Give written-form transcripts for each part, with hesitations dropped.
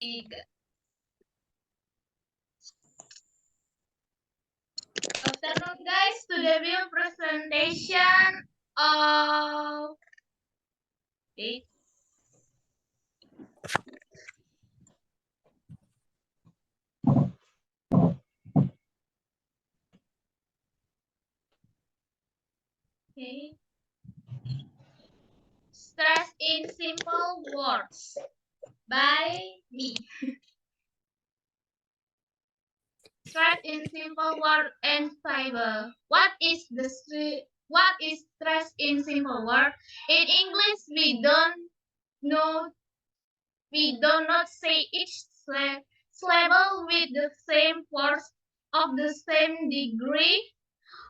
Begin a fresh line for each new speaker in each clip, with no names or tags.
Good afternoon, guys. Today we will presentation of okay. Okay. Stress in simple words by me. Stress in simple words and cyber. What is stress in simple words? In English, know we do not say each syllable with the same force of the same degree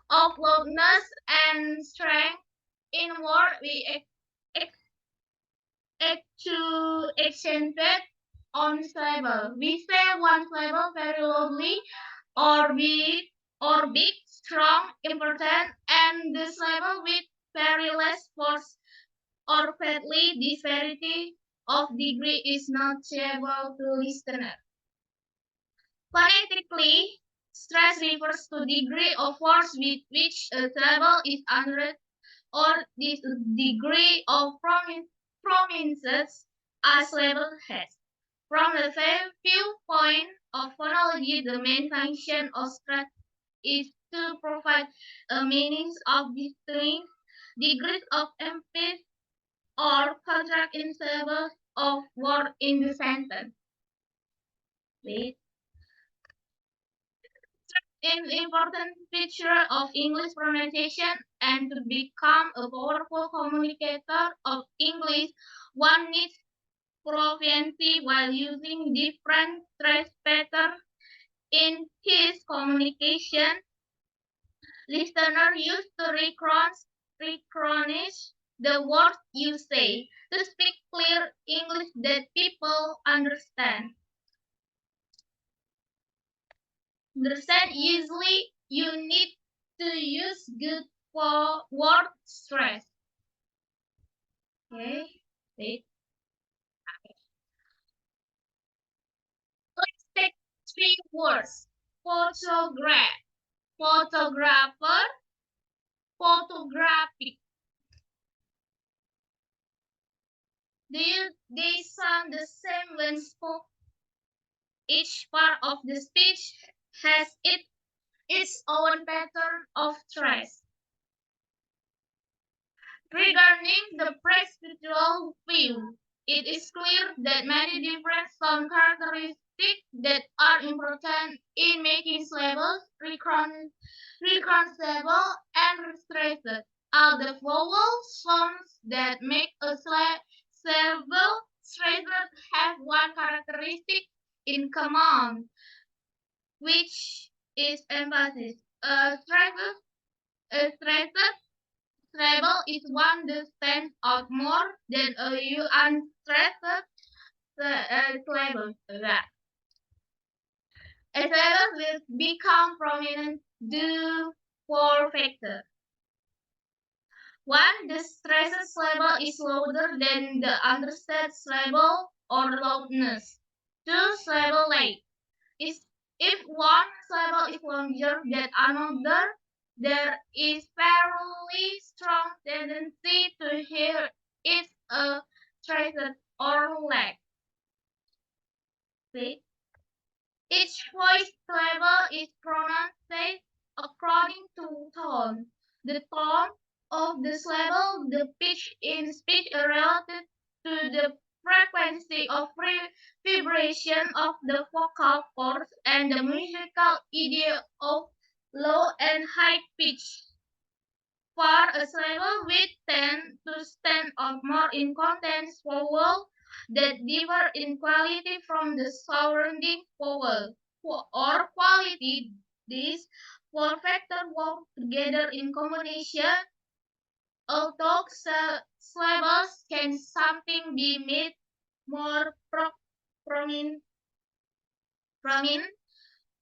of loudness and strength. In word, we accentuate on syllable. We say one syllable very loudly, or big, strong, important, and the syllable with very less force or fatly. The variety of degree is noticeable to listener. Phonetically, stress refers to degree of force with which a syllable is uttered or the degree of prominence a syllable has. From the viewpoint of phonology, the main function of stress is to provide a meaning of distinct degrees of emphasis or contract in syllables of word in the sentence. Wait. An important feature of English pronunciation, and to become a powerful communicator of English, one needs proficiency while using different stress patterns in his communication. Listener used to recognize the words you say to speak clear English that people understand. Usually you need to use good for word stress. Okay. Wait. Let's take three words. Photograph, photographer, photographic. They sound the same when spoke. Each part of the speech has its own pattern of stress. Regarding the perceptual view, it is clear that many different sound characteristics that are important in making syllables recognizable and stressed are the vowel sounds that make a syllable stressed have one characteristic in common, which is emphasis. A stressed syllable is one that stands out more than a unstressed syllable. A syllable will become prominent due four factors. One, the stressed syllable is louder than the unstressed syllable or loudness. Two, syllable length. If one syllable is longer than another, there is fairly strong tendency to hear it stressed or lag. Each voice syllable is pronounced according to tone. The tone of the syllable, the pitch in speech relative to the frequency of vibration of the vocal cords and the musical idea of low and high pitch. For a syllable with 10 to stand or more in contents vowel that differ in quality from the surrounding vowel or quality, these four factors work together in combination. Although syllables can something be made more prominent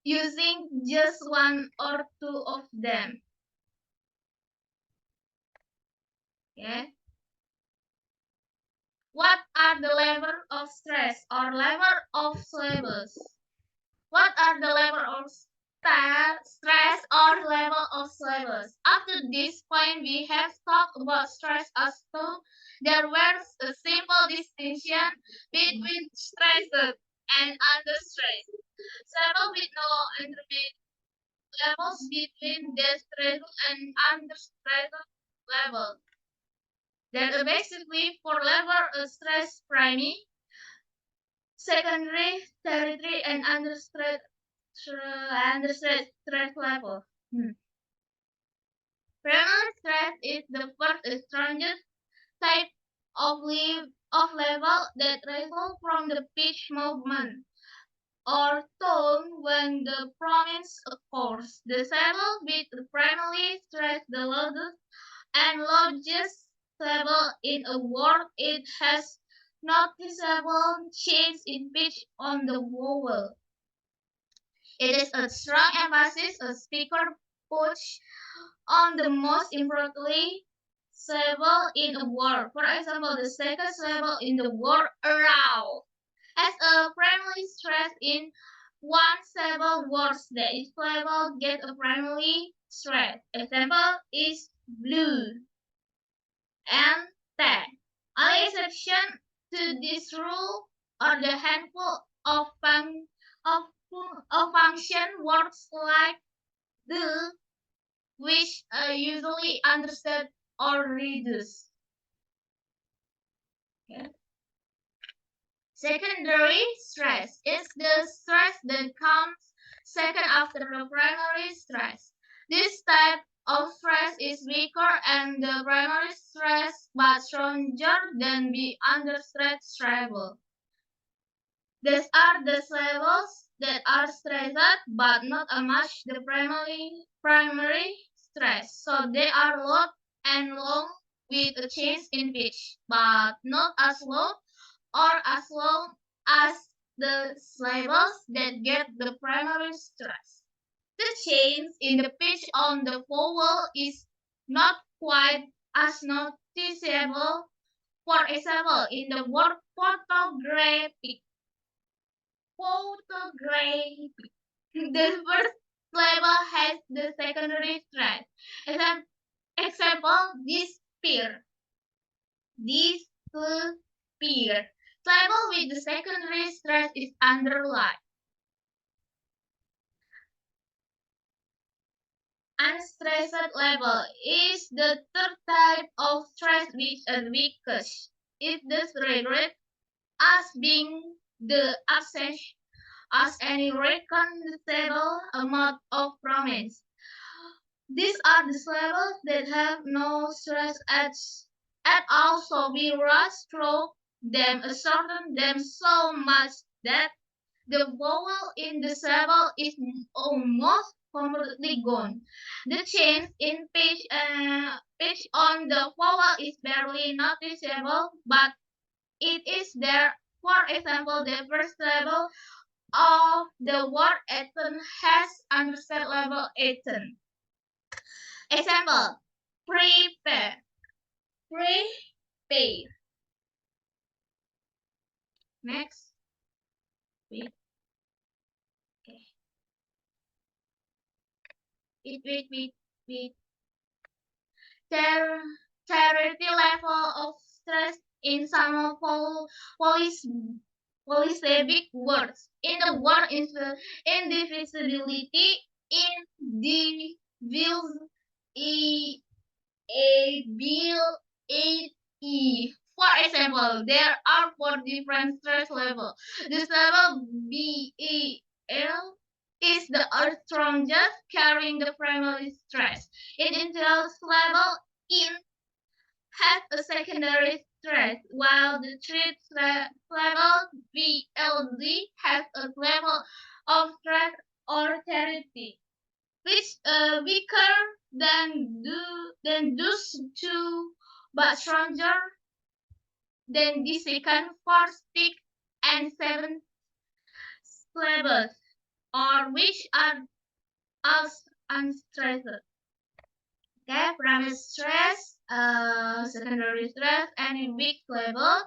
using just one or two of them. Okay. What are the level of stress or level of syllabus? What are the level of stress or level of syllabus? After this point, we have talked about stress as though there was a simple distinction between stressed and under stress. Several with no intermediate levels between the stressed and under stressed level. There are basically four levels of stress: primary, secondary, tertiary, and under stress level. Primary stress is the first strongest type of level that results from the pitch movement or tone when the prominence occurs. The level with the primary stress the loudest and largest level in a word. It has noticeable change in pitch on the vowel. It is a strong emphasis a speaker puts on the most importantly syllable in a word. For example, the second syllable in the word around has a primary stress in one syllable words. The syllable get a primary stress. Example is blue and tag. Only exception to this rule are the handful of of, function words like the, which are usually understood or reduced. Okay. Secondary stress is the stress that comes second after the primary stress. This type of stress is weaker and the primary stress but stronger than the under stress level. These are the levels that are stressed but not as much the primary stress. So they are low and long with a change in pitch, but not as low or as long as the syllables that get the primary stress. The change in the pitch on the vowel is not quite as noticeable. For example, in the word photographic, the first syllable has the secondary stress. Example, disappear. Disappear. Syllable with the secondary stress is underlined. Unstressed level is the third type of stress which is weakest. It is regarded as being the absence as any recognizable amount of promise. These are the levels that have no stress at all, so we rush through them, shorten them so much that the vowel in the syllable is almost completely gone. The change in pitch on the vowel is barely noticeable, but it is there. For example, the first syllable of the word eaten has understood level eaten. Example, prepare. Prepare. Next. Wait. Okay. Wait. Severity level of stress in some police polysyllabic words. In the word indivisibility, indivisibility, a bill, e. For example, there are four different stress levels. This level BEL is the strongest, carrying the primary stress. It entails level in has a secondary stress, while the third level VLD has a level of stress or therapy, which weaker than those two, but stronger than the second, fourth, sixth, and seventh levels, or which are as unstressed. Okay, primary stress, secondary stress, and in big level,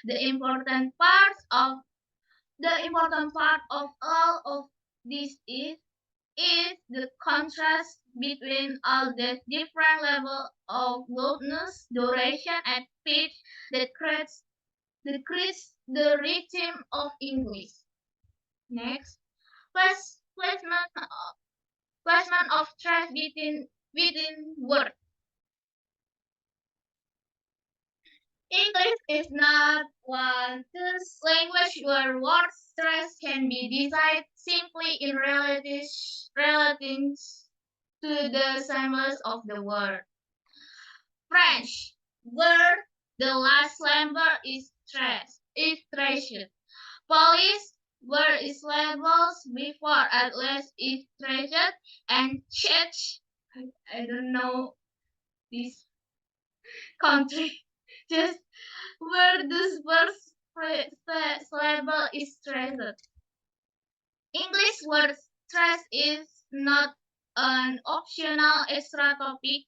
the important part of all of this is the contrast between all the different level of loudness, duration, and pitch that creates the rhythm of English. Next, placement of stress within words. English is not one language where word stress can be decided simply in relating to the symbols of the word. French, where the last letter is traced. Polish, where its labels before at least is traced, and Czech, I don't know this country, just where this first label is traced. English word stress is not an optional extra topic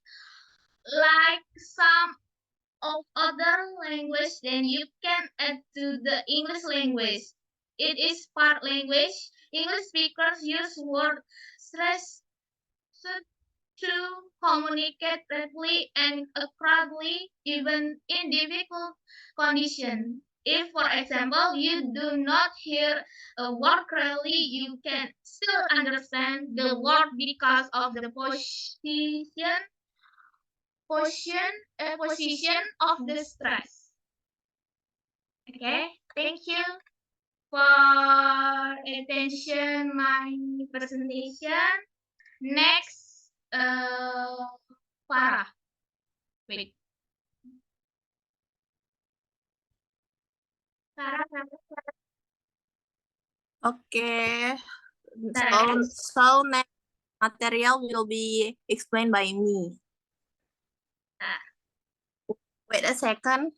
like some of other language, then you can add to the English language. It is part language. English speakers use word stress to communicate rapidly and accurately, even in difficult conditions. If, for example, you do not hear a word clearly, you can still understand the word because of the position of the stress. Okay, thank you for attention my presentation. Next, Farah. Wait. Farah.
Okay.
Farah.
So next material will be explained by me. Wait a second.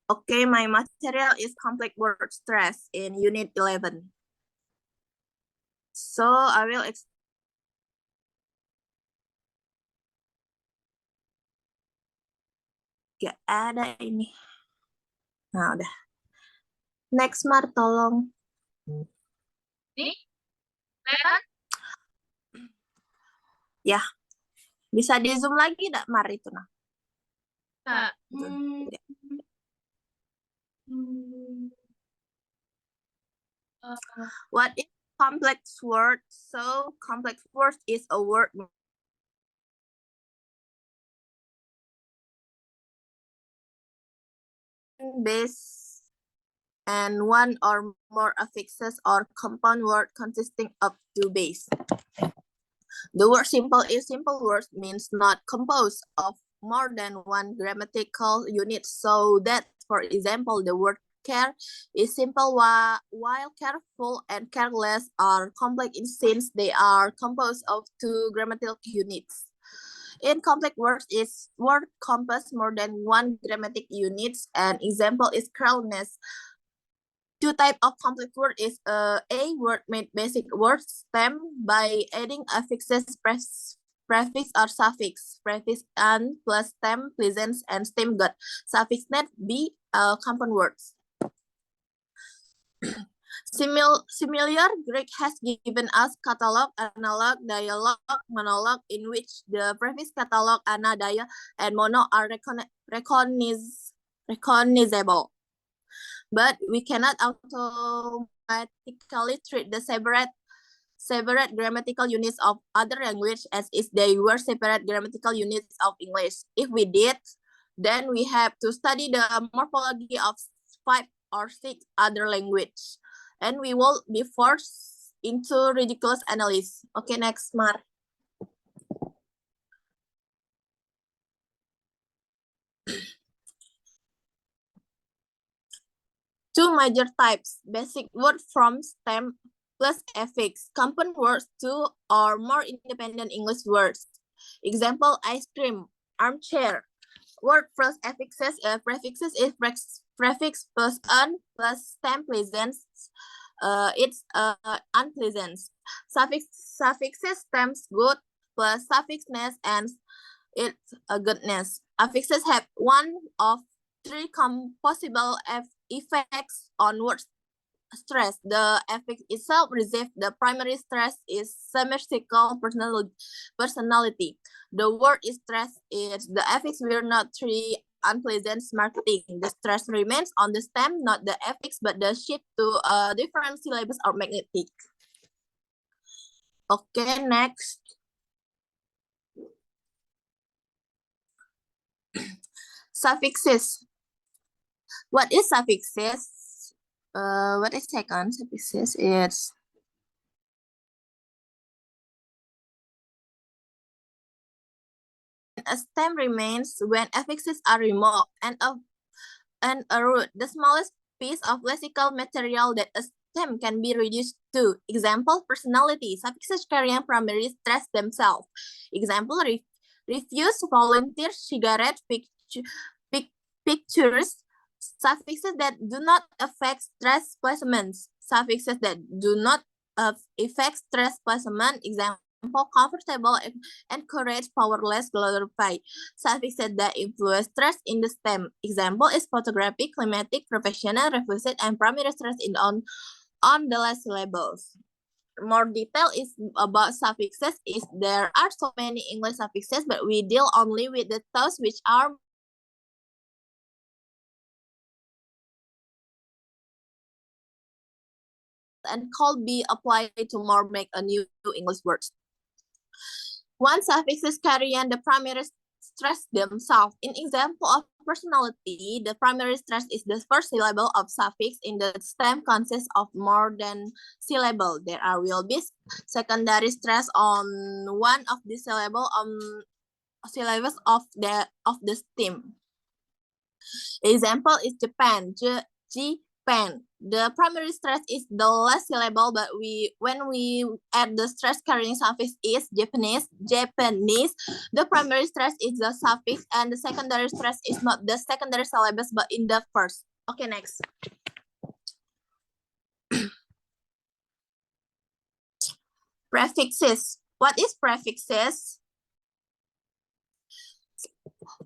Okay, my material is complex word stress in unit 11. So I will Gak ada ini. Nah, udah. Next, Mar, tolong.
Nih, kelihatan?
Ya, bisa di zoom lagi enggak, Mar, itu nah? What is complex word? So complex word is a word base and one or more affixes or compound word consisting of two base. The word simple is simple word means not composed of more than one grammatical unit. So that, for example, the word care is simple while careful and careless are complex since they are composed of two grammatical units. In complex words is word composed more than one grammatic units. An example is carelessness. Two type of complex word is a word made basic word stem by adding affixes, prefix or suffix. Prefix and plus stem presents and stem got suffix net b compound words. Similar, Greek has given us catalog, analog, dialogue, monologue, in which the prefix catalog, ana, dia, and mono are recognizable. But we cannot automatically treat the separate grammatical units of other language as if they were separate grammatical units of English. If we did, then we have to study the morphology of 5 or 6 other language. And we will be forced into ridiculous analysis. Okay, next, Mar. Two major types: basic word from stem plus affix, compound words, two or more independent English words. Example: ice cream, armchair. Word plus affixes, prefixes is prefix plus an plus stem presents it's unpleasant. Suffixes stems good plus suffixness and it's a goodness. Affixes have one of three possible effects on word stress. The affix itself receives the primary stress is semestical personality. The word is stress is the affix will not three unpleasant marketing. The stress remains on the stem, not the affix, but the shift to different syllables or magnetic. Okay, next. Suffixes. What is suffixes? What is second suffixes? It's a stem remains when affixes are removed and a root, the smallest piece of lexical material that a stem can be reduced to. Example, personality. Suffixes carrying primary stress themselves. Example, refuse, volunteer, cigarette, pictures. Suffixes that do not affect stress placements. Suffixes that do not affect stress placement. Example, comfortable, encourage, powerless, glorify. Suffixes that influence stress in the stem. Example is photographic, climatic, professional, requisite, and primary stress on the last syllables. More detail is about suffixes is there are so many English suffixes, but we deal only with the those which are and could be applied to more make a new English words. One suffixes carrying the primary stress themselves. In example of personality, the primary stress is the first syllable of suffix in the stem consists of more than syllable. There will be secondary stress on one of the syllables of the stem. Example is Japan. Japan. The primary stress is the last syllable, but when we add the stress carrying suffix is Japanese. Japanese. The primary stress is the suffix, and the secondary stress is not the secondary syllables, but in the first. Okay, next. Prefixes. What is prefixes?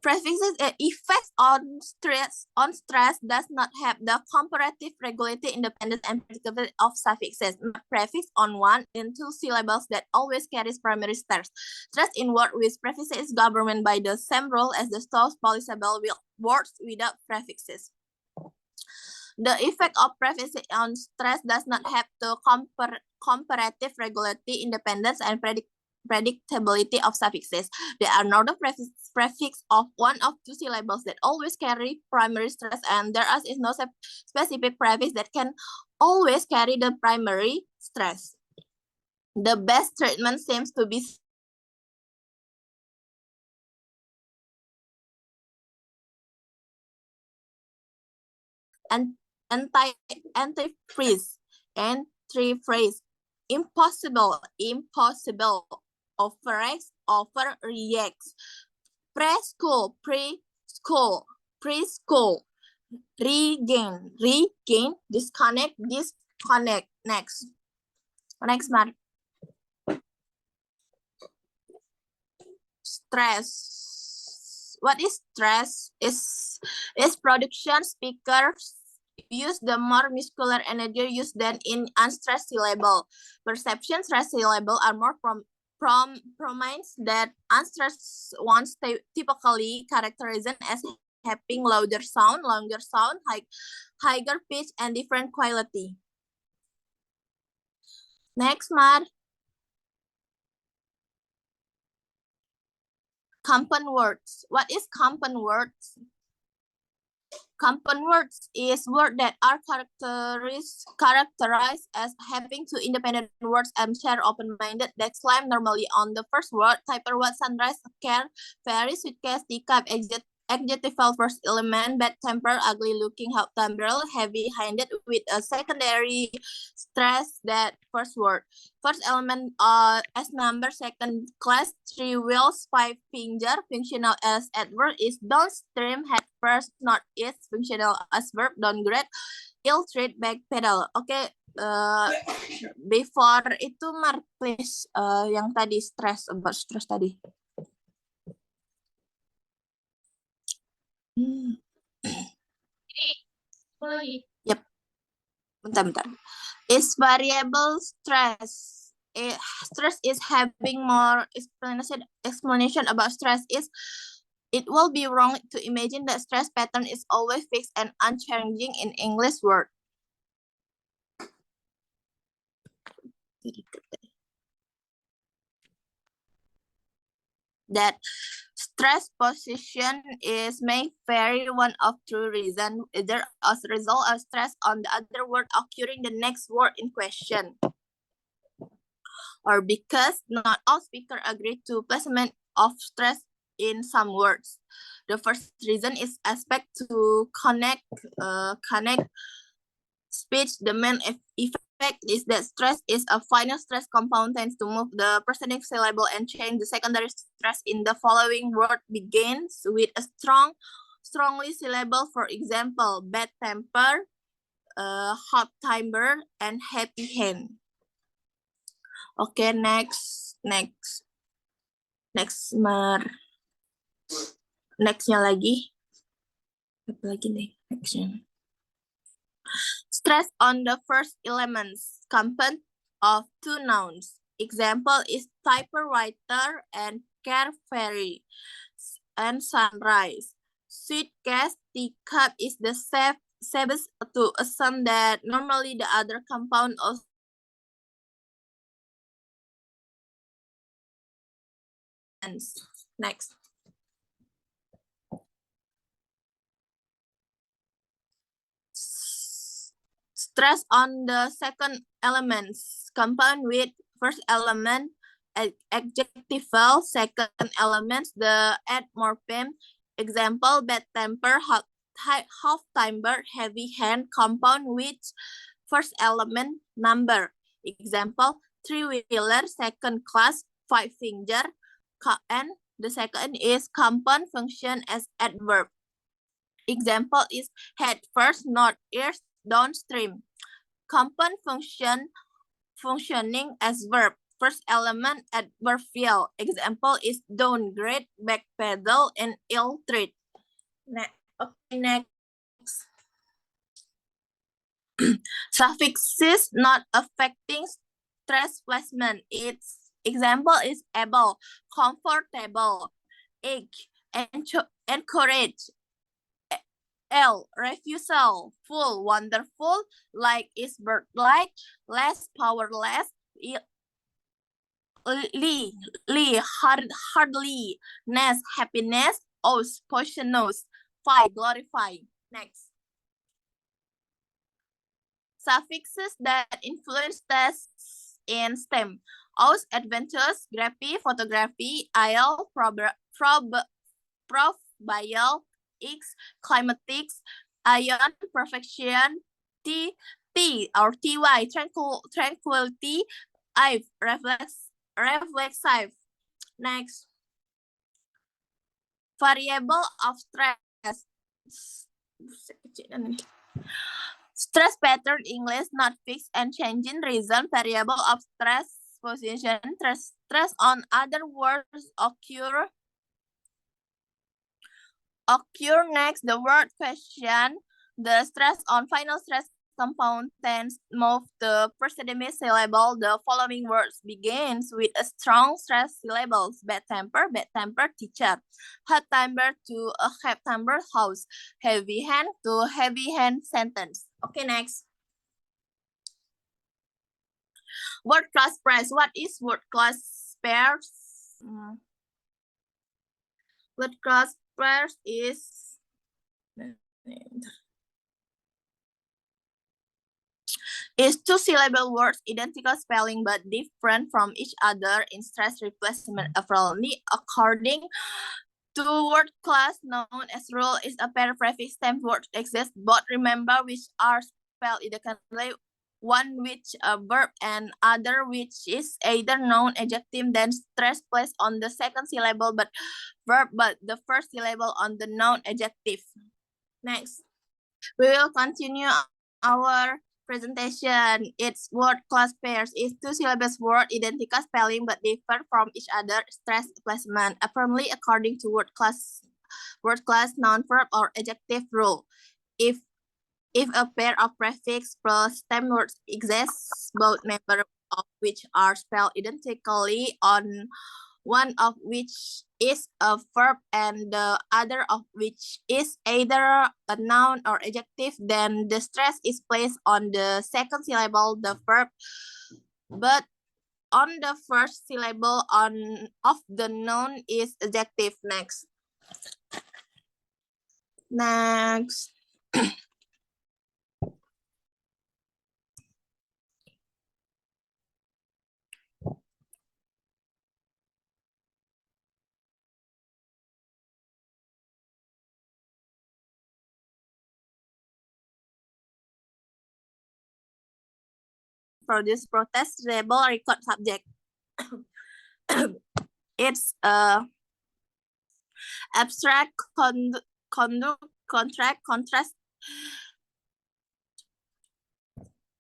Prefixes effects on stress does not have the comparative regulatory independence and predictability of suffixes. Prefix on one and two syllables that always carries primary stress. Stress in word with prefixes is governed by the same rule as the stores polysyllable words without prefixes. The effect of prefixes on stress does not have the comparative regulatory independence and predictability of suffixes. There are no prefix of one of two syllables that always carry primary stress, and there is no specific prefix that can always carry the primary stress. The best treatment seems to be anti-phrase and three-phrase. Impossible, overreacts. Preschool, regain, disconnect. Next, Mark. Stress. What is stress? Is production speakers use the more muscular energy used than in unstressed syllable. Perception stressed syllable are more prominent that unstressed ones typically characterized as having longer sound, higher pitch, and different quality. Next, Mar. Compound words. What is compound words? Compound words is words that are characterized as having two independent words and share open-minded that slam normally on the first word. Typer word sunrise, care, very suitcase, teacup, adjectival first element, bad temper, ugly looking, hot temporal, heavy-handed with a secondary stress that first word. First element as number, second class, 3 wheels, 5 finger, functional as adverb is downstream, head first, not is, functional as verb, downgrade, ill treat, back pedal. Okay, before itu Mark, please, yang tadi stress, about stress tadi.
Ini, apa lagi?
Yep. Bentar. Is variable stress. Stress is having more explanation about stress is it will be wrong to imagine that stress pattern is always fixed and unchanging in English word. That stress position is may vary one of two reasons, either as a result of stress on the other word occurring the next word in question, or because not all speakers agree to placement of stress in some words. The first reason is aspect to connect speech. The main effect is that stress is a final stress compound tends to move the preceding syllable and change the secondary stress in the following word begins with a strongly syllable. For example, bad temper, hot temper, and happy hand. Okay, nextnya lagi. Apa lagi nih nextnya? Stress on the first elements, compound of two nouns. Example is typewriter and care ferry and sunrise. Suitcase, teacup is the safest to assume that normally the other compound also next. Stress on the second elements, compound with first element, adjectival, second elements, the add morpheme. Example, bad temper, hot temper, heavy hand, compound with first element, number. Example, three-wheeler, second class, five finger, and the second is compound function as adverb. Example is head first, not ears, downstream. Compound functioning as verb. First element adverbial. Example is downgrade, backpedal, and ill-treat. Okay, next. Suffixes not affecting stress placement. Its example is able, comfortable, egg, encourage, refusal, full, wonderful, like is bird-like, less, powerless, hardly, ness, happiness, os, poisonous, glorify. Next. Suffixes that influence tests in STEM. Os, adventures, graphy, photography, IL, bio, X, climatics, ion, perfection, T or TY, tranquility, I, reflexive. Next. Variable of stress. Stress pattern English not fixed and changing reason. Variable of stress position. Stress on other words occur next the word question. The stress on final stress compound tends move the preceding syllable. The following words begins with a strong stress syllables. Bad temper, teacher. Hot temper to a hot temper house. Heavy hand to heavy hand sentence. Okay, next. Word class pairs. What is word class pairs? Word class pairs is two-syllable words, identical spelling but different from each other in stress replacement only according to word class known as rule is a pair of prefix stem words exist. Both remember which are spelled identically, one which a verb and other which is either noun adjective, then stress placed on the second syllable but verb but the first syllable on the noun adjective. Next, we will continue our presentation. Its word class pairs is two syllabus word identical spelling but differ from each other. Stress placement apparently according to word class, noun, verb, or adjective rule. If a pair of prefix plus stem words exists, both members of which are spelled identically, on one of which is a verb and the other of which is either a noun or adjective, then the stress is placed on the second syllable, the verb, but on the first syllable of the noun is adjective. Next. Produce protest label record subject. It's abstract conduct contract contrast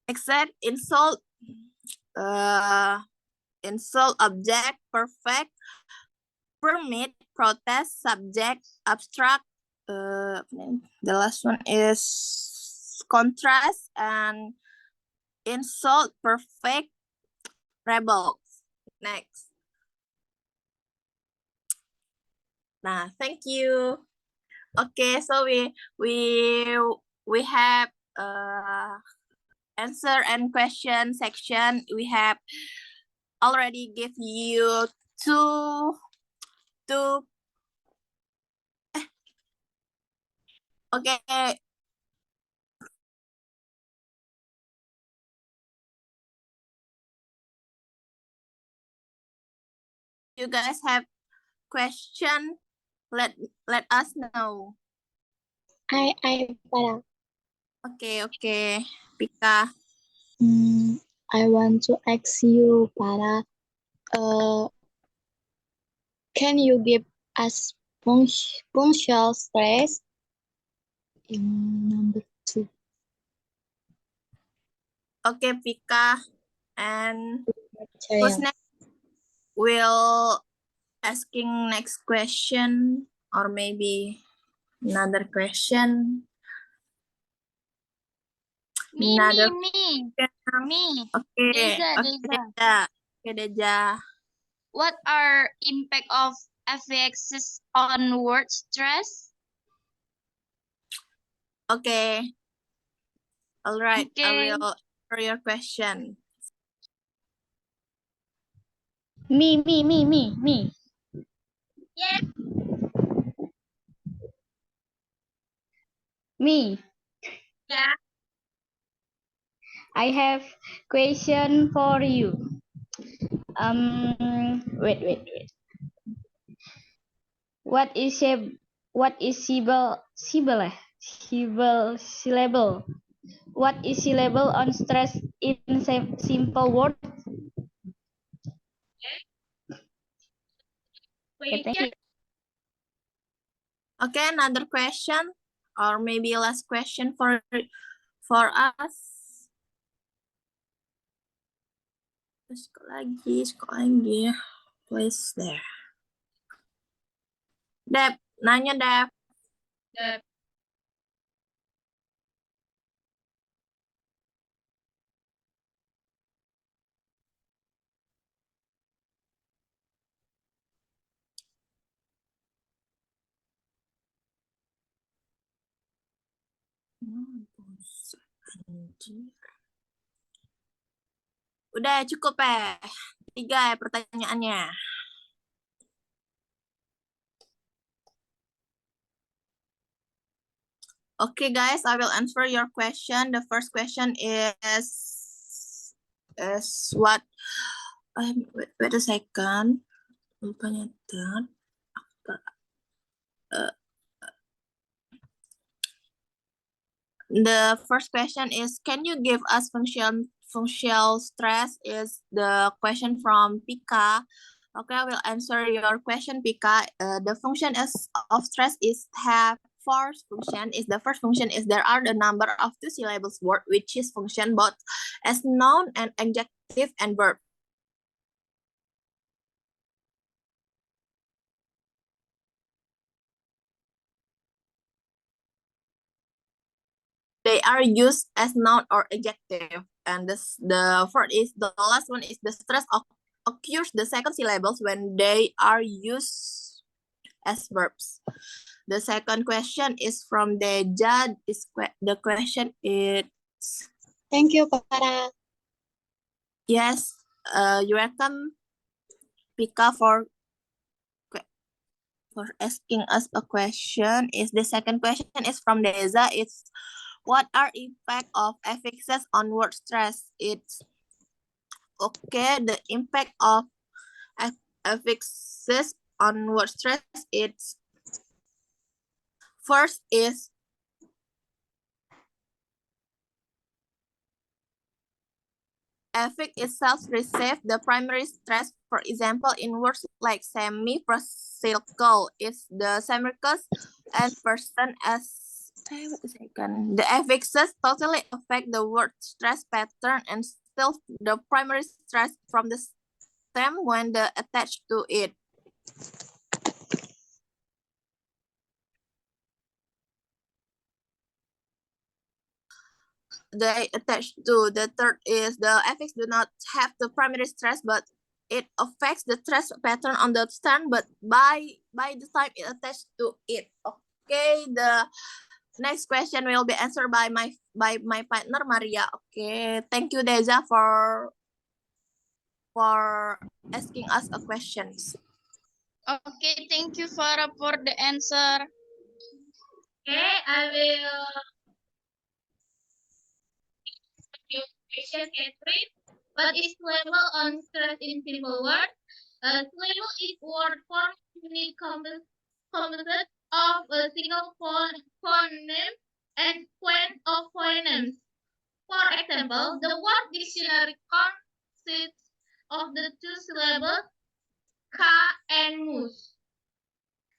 exact insult insult object perfect permit protest subject abstract. The last one is contrast and insult perfect rebel. Next. Nah, thank you. Okay, so we have answer and question section. We have already give you two. Okay. You guys have question? Let us know.
I para.
Okay. Pika.
I want to ask you para. Can you give us punctual stress? Number 2.
Okay, Pika. And who's next? Will asking next question or maybe another question.
Me.
Okay. Deja.
What are impact of affixes on word stress?
Okay. All right.
Okay.
I will answer your question.
Me.
Yes.
Me.
Yeah.
I have question for you. Wait. What is syllable? What is syllable on stress in simple words?
Question.
Okay, another question or maybe last question for us. Sekali lagi. Please there. Deb, nanya Deb. Udah cukup 3 pertanyaannya. Okay guys, I will answer your question. The first question is what? Wait a second. Lupa nyetet. The first question is, can you give us functional stress? Is the question from Pika. Okay, I will answer your question, Pika. The function of stress is have first function is there are the number of two syllables word which is function both as noun and adjective and verb. They are used as noun or adjective. And the last one is the stress occurs the second syllables when they are used as verbs. The second question is from Deja. The question is.
Thank you, Para.
Yes, you're welcome, Pika, for asking us a question. Is the second question is from Deza. It's what are impact of affixes on word stress? It's okay. The impact of affixes on word stress. It's first is affix itself receive the primary stress. For example, in words like semi-prosilical is the semicus and person as the affixes totally affect the word stress pattern and still the primary stress from the stem when they attach to it. They attach to. The third is the affix do not have the primary stress, but it affects the stress pattern on the stem, but by the time it attached to it. Okay, the next question will be answered by my partner Maria. Okay, thank you Deza for asking us a questions.
Okay, thank you, Farah, for the answer.
Okay, I will question, Catherine. What is level on stress in simple words? Level is word form unique composite of a single phoneme and sequence of phonemes. For example, the word dictionary consists of the two syllables ka and mus.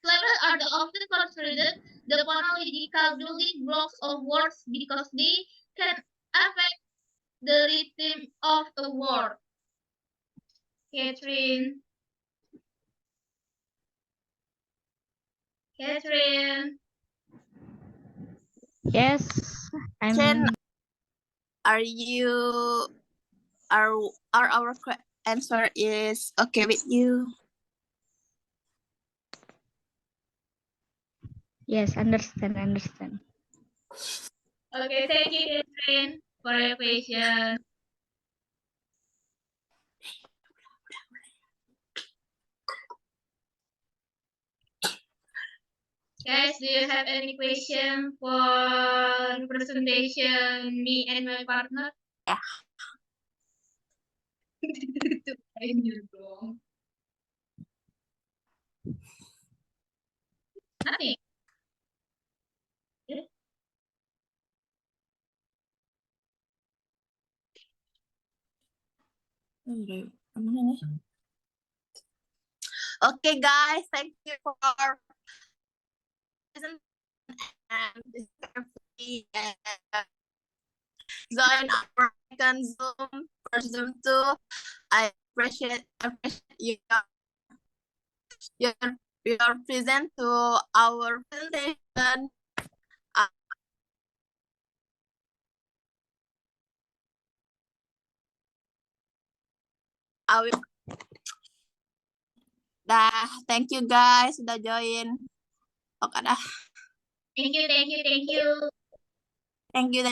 Syllables are often considered the phonological building blocks of words because they can affect the rhythm of a word. Catherine.
Yes,
Chen, are our answer is okay with you?
Yes, understand.
Okay, thank you, Catherine, for your question. Guys, do you have any question for presentation me and my partner?
Yeah.
Nothing.
Okay, guys, thank you for listening and join our second Zoom for Zoom 2. I appreciate your present to our presentation. I will. Thank you guys sudah join. Oke dah.
Thank you.
Thank you.